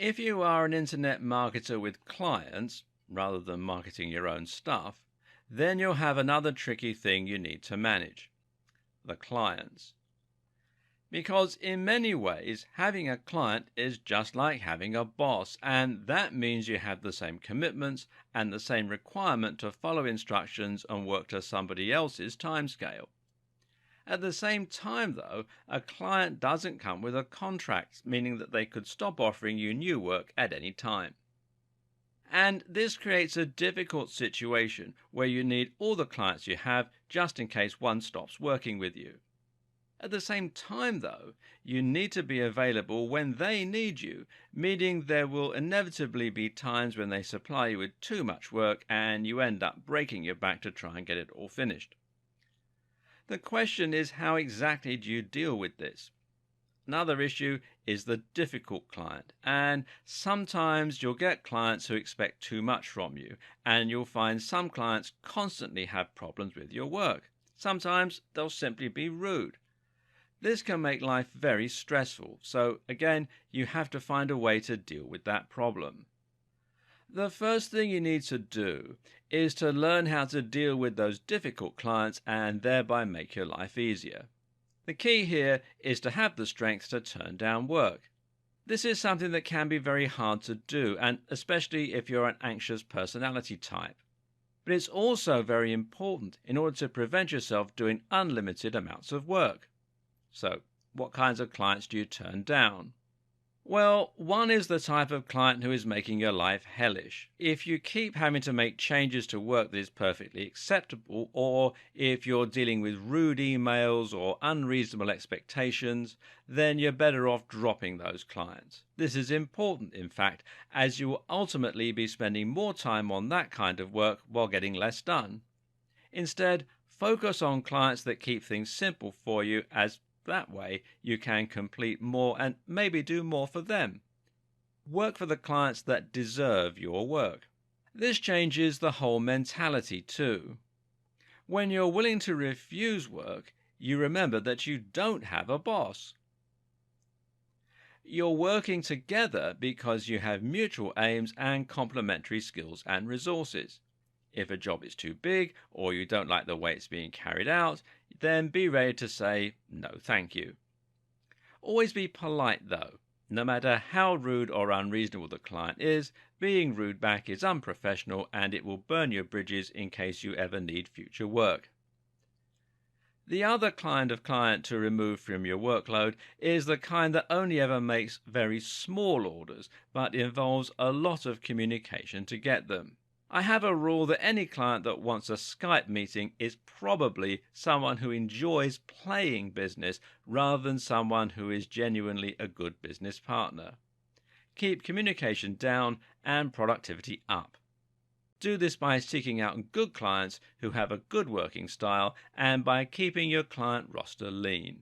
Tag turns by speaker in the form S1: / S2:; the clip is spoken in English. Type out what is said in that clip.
S1: If you are an internet marketer with clients, rather than marketing your own stuff, then you'll have another tricky thing you need to manage: the clients. Because in many ways, having a client is just like having a boss, and that means you have the same commitments and the same requirement to follow instructions and work to somebody else's timescale. At the same time, though, a client doesn't come with a contract, meaning that they could stop offering you new work at any time. And this creates a difficult situation where you need all the clients you have just in case one stops working with you. At the same time, though, you need to be available when they need you, meaning there will inevitably be times when they supply you with too much work and you end up breaking your back to try and get it all finished. The question is, how exactly do you deal with this? Another issue is the difficult client, and sometimes you'll get clients who expect too much from you, and you'll find some clients constantly have problems with your work. Sometimes they'll simply be rude. This can make life very stressful, so again, you have to find a way to deal with that problem. The first thing you need to do is to learn how to deal with those difficult clients and thereby make your life easier. The key here is to have the strength to turn down work. This is something that can be very hard to do, and especially if you're an anxious personality type. But it's also very important in order to prevent yourself doing unlimited amounts of work. So, what kinds of clients do you turn down? Well, one is the type of client who is making your life hellish. If you keep having to make changes to work that is perfectly acceptable, or if you're dealing with rude emails or unreasonable expectations, then you're better off dropping those clients. This is important, in fact, as you will ultimately be spending more time on that kind of work while getting less done. Instead, focus on clients that keep things simple for you, as that way you can complete more and maybe do more for them. Work for the clients that deserve your work. This changes the whole mentality too. When you're willing to refuse work, you remember that you don't have a boss. You're working together because you have mutual aims and complementary skills and resources. If a job is too big or you don't like the way it's being carried out, then be ready to say no thank you. Always be polite though. No matter how rude or unreasonable the client is, being rude back is unprofessional and it will burn your bridges in case you ever need future work. The other kind of client to remove from your workload is the kind that only ever makes very small orders but involves a lot of communication to get them. I have a rule that any client that wants a Skype meeting is probably someone who enjoys playing business rather than someone who is genuinely a good business partner. Keep communication down and productivity up. Do this by seeking out good clients who have a good working style and by keeping your client roster lean.